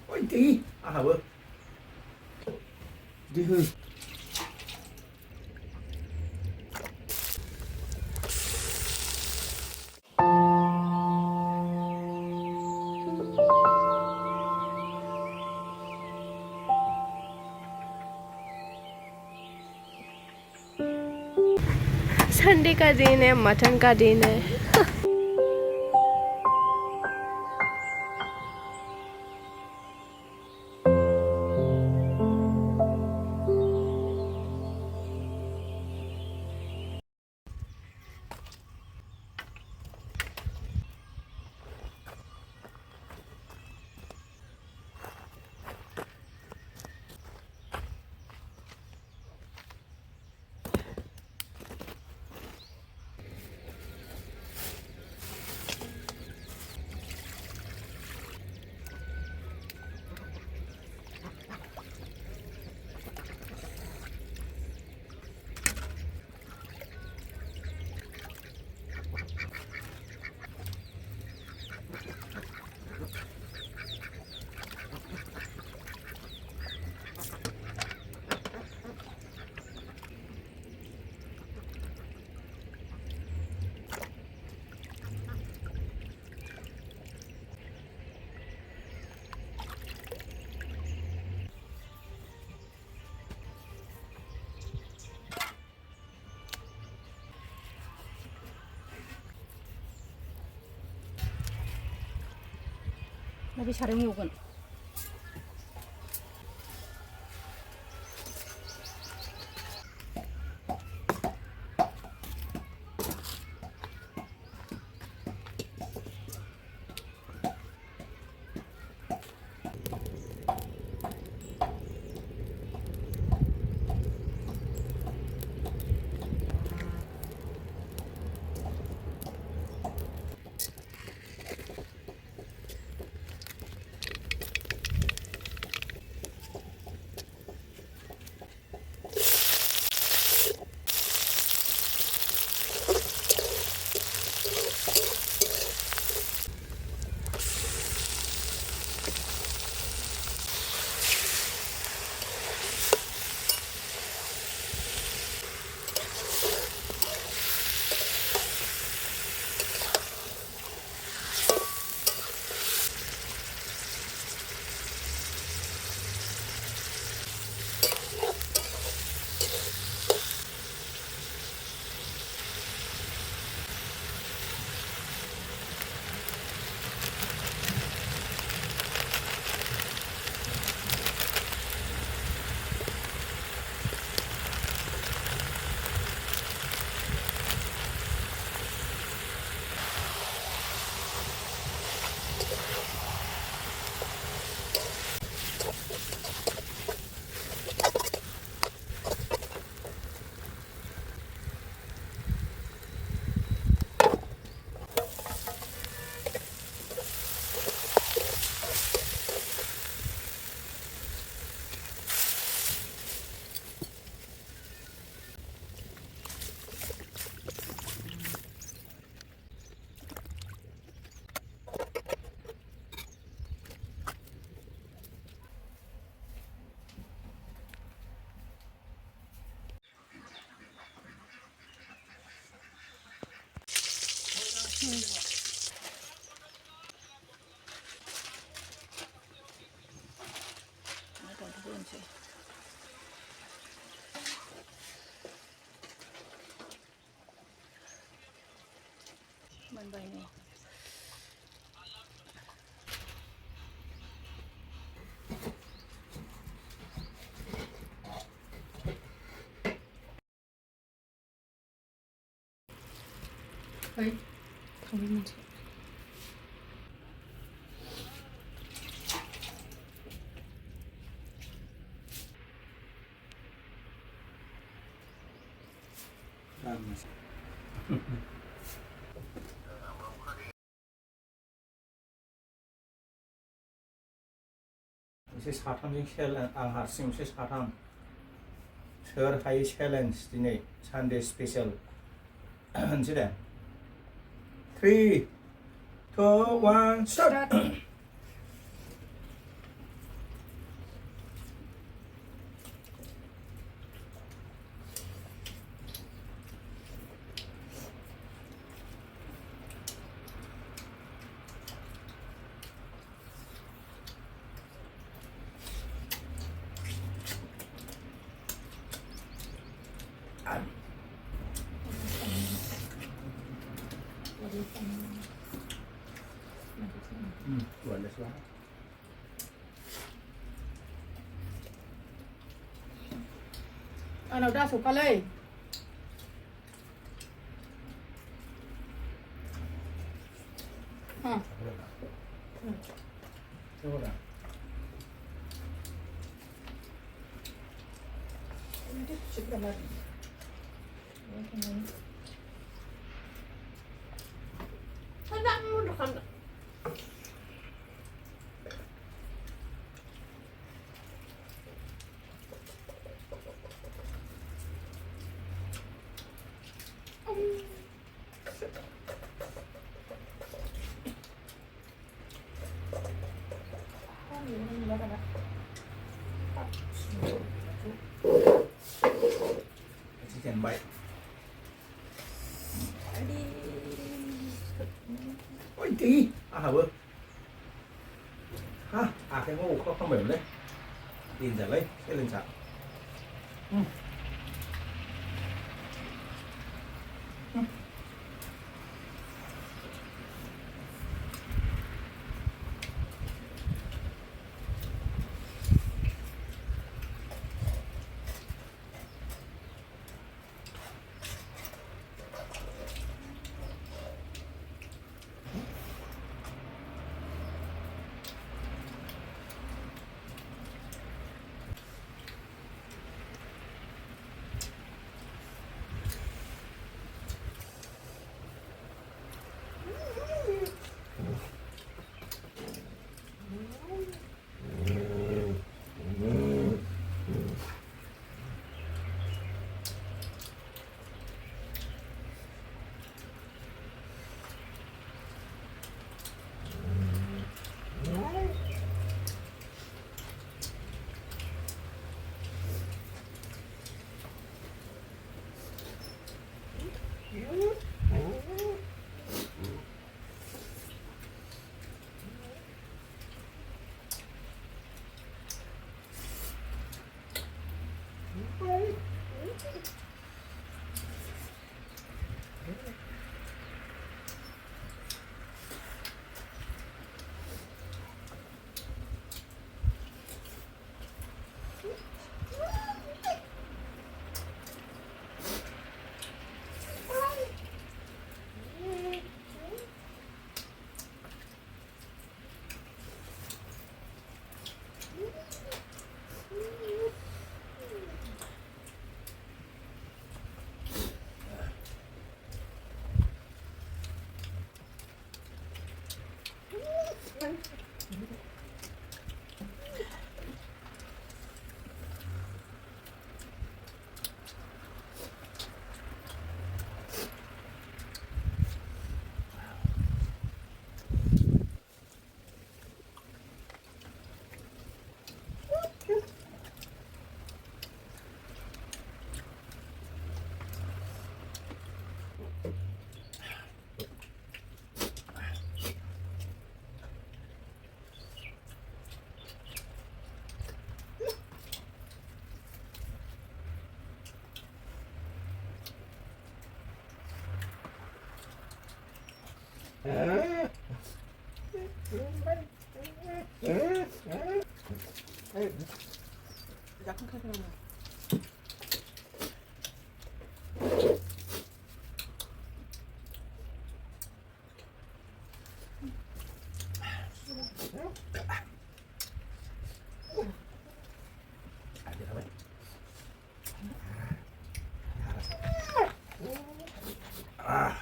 Ôi tí à hả bơ đi hư Sunday का दिन है, मटन का दिन है। 나 비 촬영 요건 mình bày này ấy không biết mình मोनसे साथामजों चेलेन्ज आं हारसिं मोनसे साथाम सोर हायो चेलेन्ज दिनै सानडे स्पेशल होनसै दे 3 2 1 start Buat dah suara. Nào ra số ca lê. À, Coba dah. ini cukup gambar. Kadang mo kan. Chicken bite. Ôi kì. Hả bơ. Ha, cái ngô không mềm đấy. Nhìn giờ lấy cái lên sạc.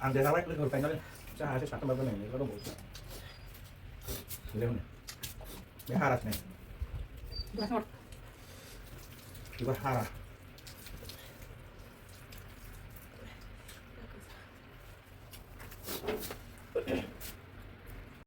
Ăn để rau lấy con phải nó lên cho hai cái sạch trong cái này có đồ bổ leo này cái hara này Belas ngọt. juga hara